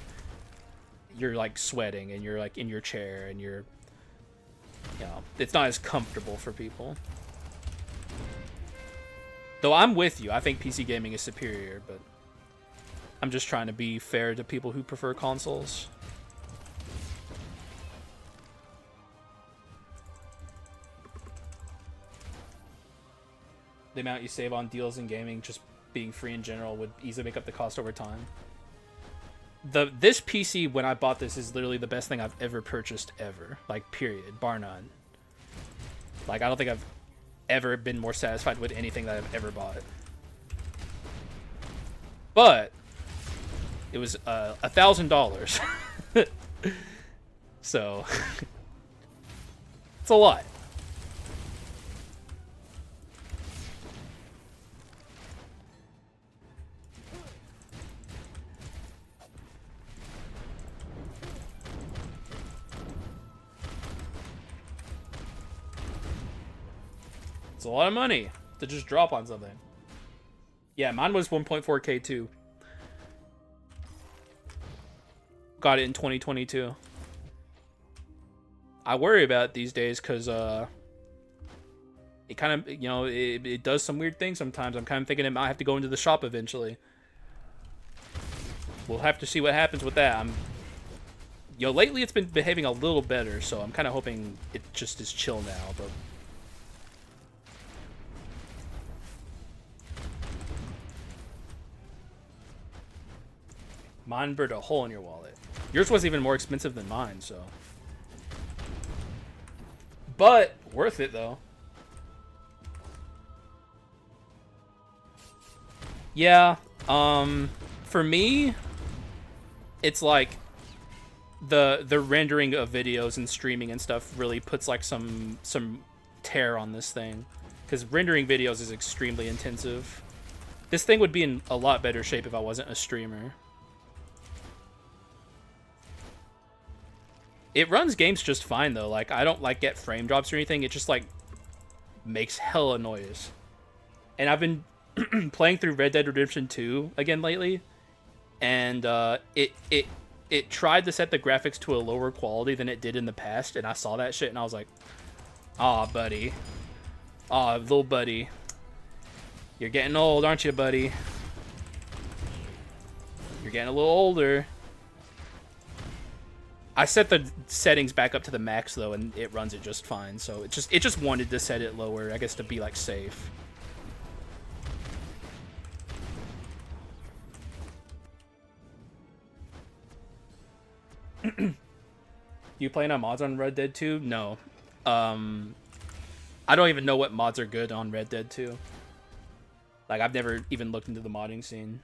you're like sweating and you're like in your chair and you're, you know, it's not as comfortable for people. Though I'm with you. I think PC gaming is superior, but I'm just trying to be fair to people who prefer consoles. The amount you save on deals in gaming just being free in general would easily make up the cost over time. This PC, when I bought this, is literally the best thing I've ever purchased ever. Like, period. Bar none. Like, I don't think I've ever been more satisfied with anything that I've ever bought. But it was $1,000. So it's a lot. It's a lot of money to just drop on something. Yeah, mine was 1.4K too. Got it in 2022. I worry about it these days because it kind of, you know, it does some weird things sometimes. I'm kind of thinking it might have to go into the shop eventually. We'll have to see what happens with that. You know, lately it's been behaving a little better, so I'm kind of hoping it just is chill now, but mine burned a hole in your wallet. Yours was even more expensive than mine, so. But worth it though. Yeah, for me, it's like the rendering of videos and streaming and stuff really puts like some tear on this thing, because rendering videos is extremely intensive. This thing would be in a lot better shape if I wasn't a streamer. It runs games just fine though. Like, I don't like get frame drops or anything. It just like makes hella noise. And I've been playing through Red Dead Redemption 2 again lately, and it tried to set the graphics to a lower quality than it did in the past, and I saw that shit and I was like, aw, buddy. Aw, little buddy. You're getting old, aren't you, buddy? You're getting a little older. I set the settings back up to the max though, and it runs it just fine. So it just wanted to set it lower, I guess, to be like safe. You playing on mods on Red Dead 2? No. I don't even know what mods are good on Red Dead 2. Like, I've never even looked into the modding scene.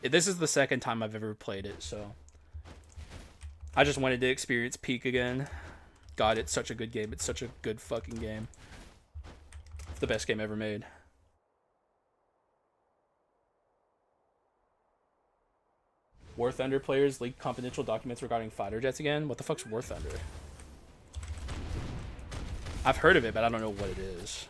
This is the second time I've ever played it, so I just wanted to experience Peak again. God, it's such a good game. It's such a good fucking game. It's the best game ever made. War Thunder players leaked confidential documents regarding fighter jets again? What the fuck's War Thunder? I've heard of it, but I don't know what it is.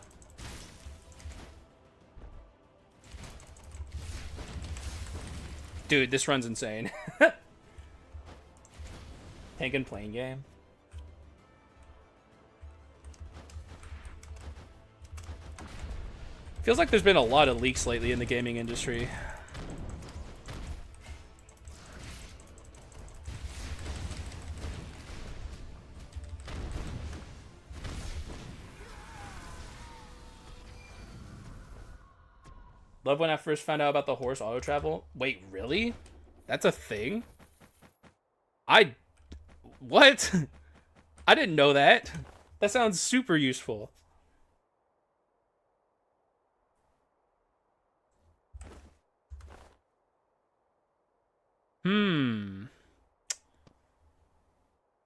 Dude, this run's insane. Tank and plane game. Feels like there's been a lot of leaks lately in the gaming industry. Love when I first found out about the horse auto travel. Wait, really? That's a thing? What? I didn't know that. That sounds super useful.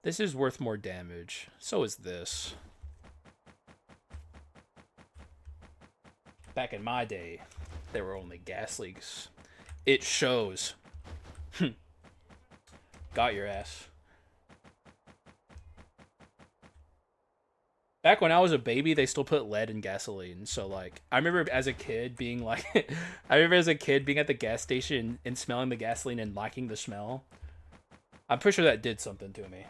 This is worth more damage. So is this. Back in my day, there were only gas leaks. It shows. Got your ass. Back when I was a baby, they still put lead in gasoline. So, like, I remember as a kid being like, I remember as a kid being at the gas station and smelling the gasoline and liking the smell. I'm pretty sure that did something to me.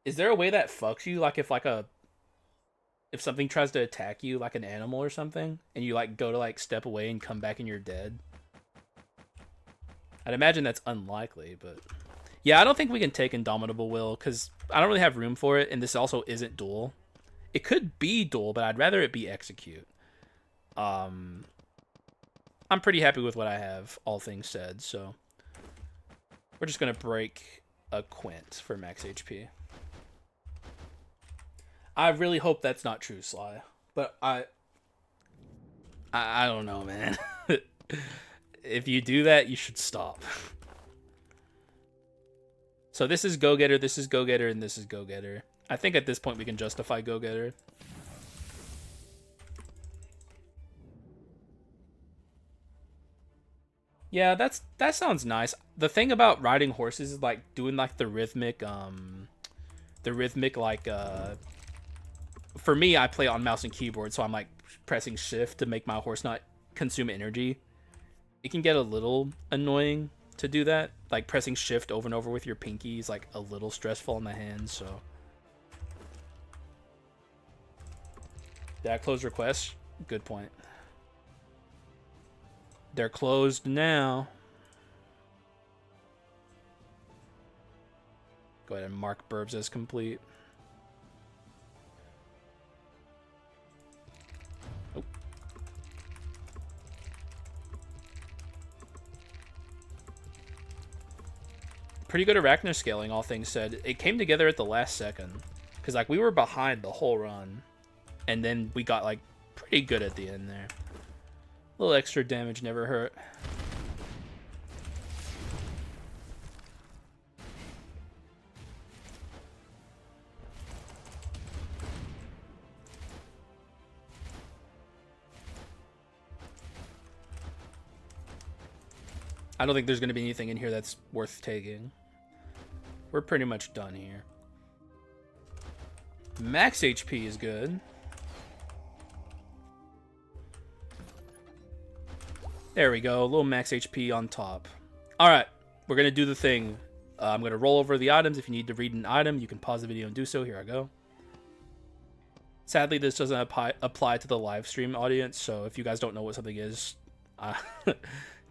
Is there a way that fucks you? Like, if something tries to attack you, like an animal or something, and you, like, go to, like, step away and come back and you're dead? I'd imagine that's unlikely, but yeah, I don't think we can take Indomitable Will, because I don't really have room for it, and this also isn't Duel. It could be Duel, but I'd rather it be Execute. I'm pretty happy with what I have, all things said, so we're just going to break a Quint for max HP. I really hope that's not true, Sly, but I don't know, man. If you do that, you should stop. So this is Go-Getter, this is Go-Getter, and this is Go-Getter. I think at this point we can justify Go-Getter. Yeah, that sounds nice. The thing about riding horses is like doing like the rhythmic like for me, I play on mouse and keyboard, so I'm like pressing shift to make my horse not consume energy. It can get a little annoying to do that. Like pressing shift over and over with your pinky is like a little stressful in the hands, so. Did I close requests? Good point. They're closed now. Go ahead and mark Burbs as complete. Oh. Pretty good Arachno scaling, all things said. It came together at the last second. Because, like, we were behind the whole run. And then we got, like, pretty good at the end there. A little extra damage never hurt. I don't think there's going to be anything in here that's worth taking. We're pretty much done here. Max HP is good. There we go. A little max HP on top. Alright. We're going to do the thing. I'm going to roll over the items. If you need to read an item, you can pause the video and do so. Here I go. Sadly, this doesn't apply to the live stream audience, so if you guys don't know what something is...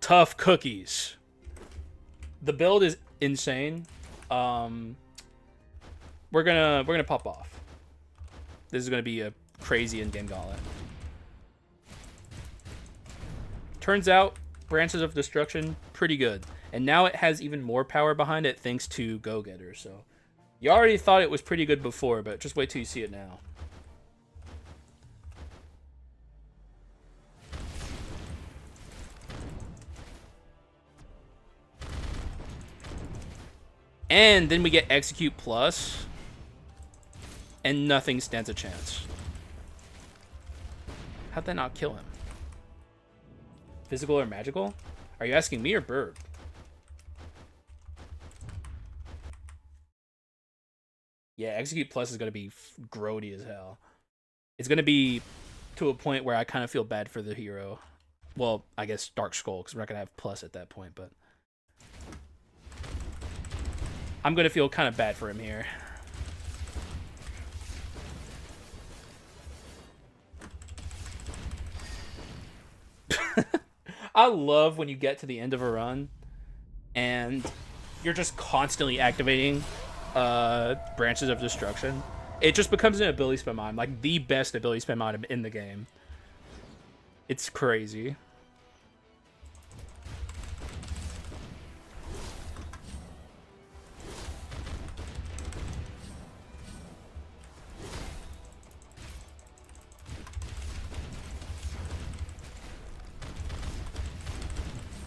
tough cookies. The build is insane. We're gonna pop off. This is gonna be a crazy in-game gauntlet. Turns out, Branches of Destruction, pretty good. And now it has even more power behind it thanks to Go-Getter. So you already thought it was pretty good before, but just wait till you see it now. And then we get Execute Plus, and nothing stands a chance. How'd that not kill him? Physical or magical? Are you asking me or Bird? Yeah, Execute Plus is going to be grody as hell. It's going to be to a point where I kind of feel bad for the hero. Well, I guess Dark Skull, because we're not going to have Plus at that point, but... I'm going to feel kind of bad for him here. I love when you get to the end of a run and you're just constantly activating Branches of Destruction. It just becomes an ability spam item, like the best ability spam item in the game. It's crazy.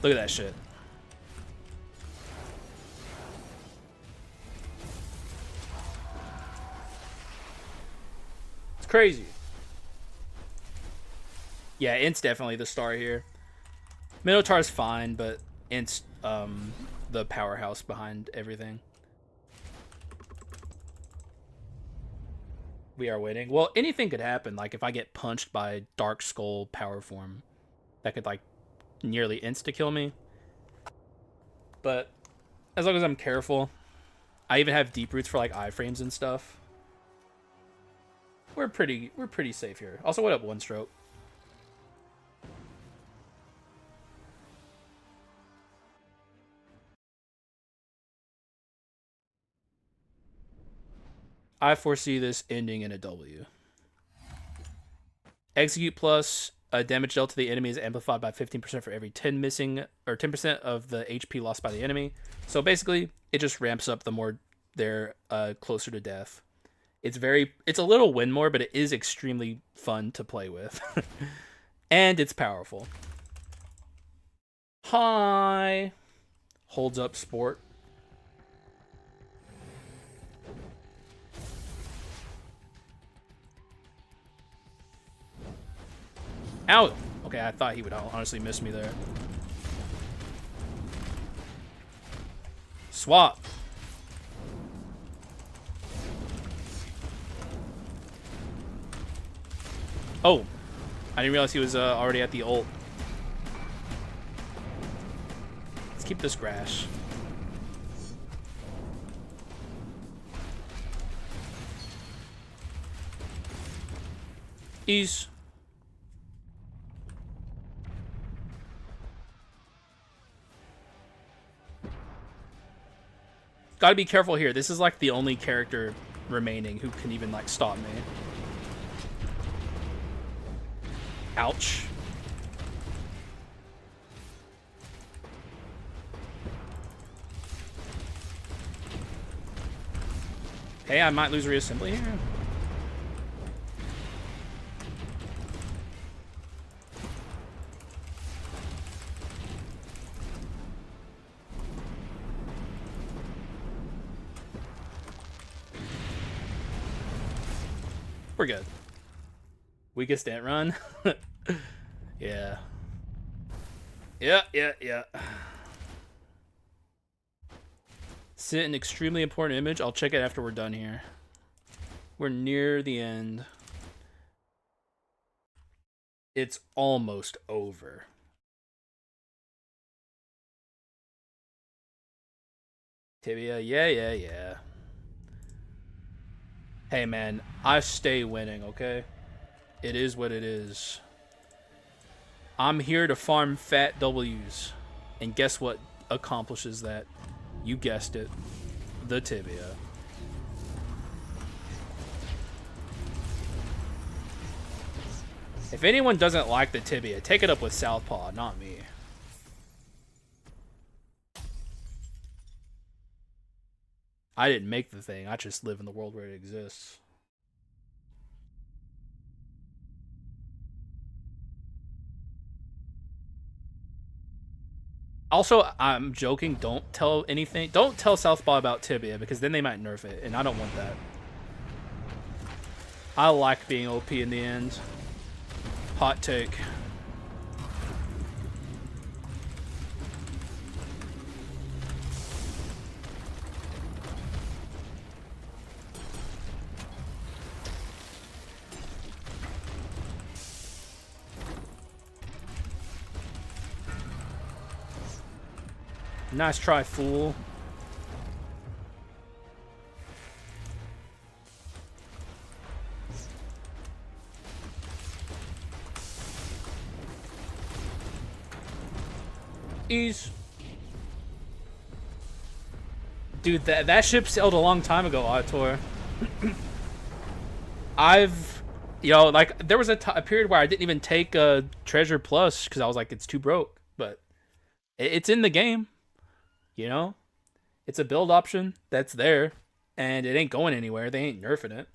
Look at that shit. It's crazy. Yeah, Int's definitely the star here. Minotaur's fine, but Int's the powerhouse behind everything. We are waiting. Well, anything could happen. Like, if I get punched by Dark Skull power form, that could, like, nearly insta-kill me. But as long as I'm careful, I even have deep roots for like iframes and stuff. We're pretty safe here. Also, what up, One Stroke? I foresee this ending in a W. Execute Plus, damage dealt to the enemy is amplified by 15% for every 10 missing, or 10% of the HP lost by the enemy. So basically, it just ramps up the more they're closer to death. It's a little win more, but it is extremely fun to play with. And it's powerful. Hi! Holds up sport. Ow! Okay, I thought he would honestly miss me there. Swap. Oh, I didn't realize he was already at the ult. Let's keep this grass. Ease. Gotta be careful here. This is like the only character remaining who can even like stop me. Ouch. Hey, I might lose reassembly here. We're good. Weakest ant run. Yeah. Yeah. Sit an extremely important image. I'll check it after we're done here. We're near the end. It's almost over. Tibia, yeah. Hey, man, I stay winning, okay? It is what it is. I'm here to farm fat W's. And guess what accomplishes that? You guessed it. The tibia. If anyone doesn't like the tibia, take it up with Southpaw, not me. I didn't make the thing. I just live in the world where it exists. Also, I'm joking. Don't tell anything. Don't tell Southpaw about tibia because then they might nerf it, and I don't want that. I like being OP in the end. Hot take. Nice try, fool. Ease. Dude, that ship sailed a long time ago, Autor. Like, there was a period where I didn't even take Treasure Plus because I was like, it's too broke. But it's in the game, you know? It's a build option that's there, and it ain't going anywhere. They ain't nerfing it.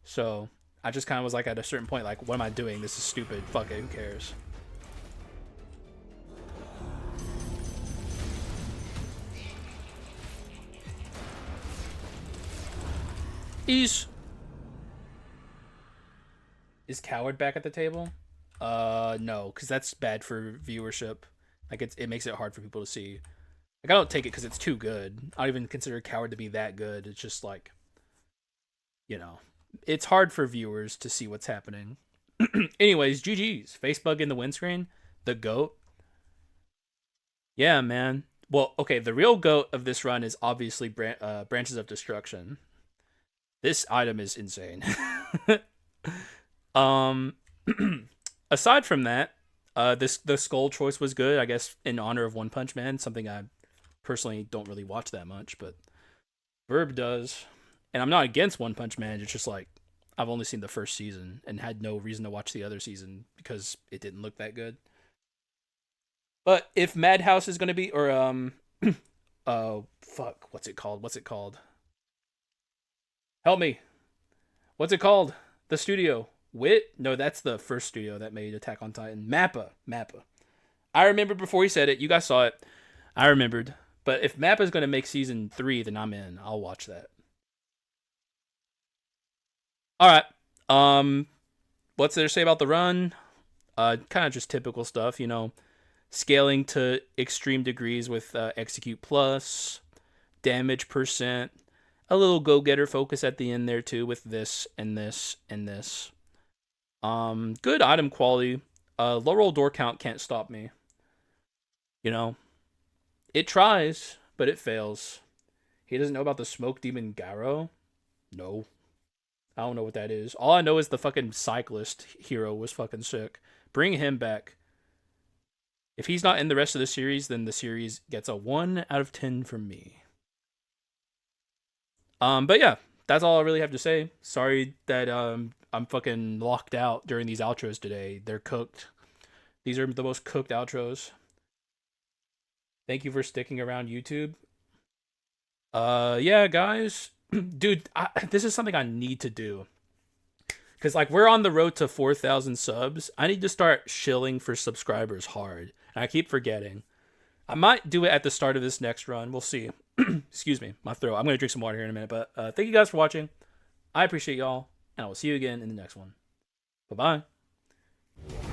So, I just kind of was like, at a certain point, like, what am I doing? This is stupid. Fuck it, who cares? Is Coward back at the table? No, because that's bad for viewership. Like, it makes it hard for people to see. Like, I don't take it because it's too good. I don't even consider Coward to be that good. It's just like, you know, it's hard for viewers to see what's happening. Anyways, GG's. Facebug in the windscreen. The GOAT. Yeah, man. Well, okay, the real GOAT of this run is obviously Branches of Destruction. This item is insane. Aside from that, the skull choice was good, I guess, in honor of One Punch Man, something I personally don't really watch that much, but Verb does. And I'm not against One Punch Man, it's just like I've only seen the first season and had no reason to watch the other season because it didn't look that good. But if Madhouse is gonna be, or fuck, what's it called? Help me. What's it called? The studio. Wit? No, that's the first studio that made Attack on Titan. Mappa. I remembered before he said it. You guys saw it. I remembered. But if Mappa's going to make season 3, then I'm in. I'll watch that. Alright. What's there to say about the run? Kind of just typical stuff, you know. Scaling to extreme degrees with Execute Plus. Damage percent. A little go-getter focus at the end there too with this and this and this. Good item quality. Low roll door count can't stop me. You know, it tries, but it fails. He doesn't know about the smoke demon Garo? No. I don't know what that is. All I know is the fucking cyclist hero was fucking sick. Bring him back. If he's not in the rest of the series, then the series gets a 1 out of 10 from me. But yeah, that's all I really have to say. Sorry that I'm fucking locked out during these outros today. They're cooked. These are the most cooked outros. Thank you for sticking around, YouTube. Yeah, guys. Dude, this is something I need to do. Because, like, we're on the road to 4,000 subs. I need to start shilling for subscribers hard. And I keep forgetting. I might do it at the start of this next run. We'll see. Excuse me, my throat. I'm going to drink some water here in a minute. But thank you guys for watching. I appreciate y'all. And I will see you again in the next one. Bye-bye.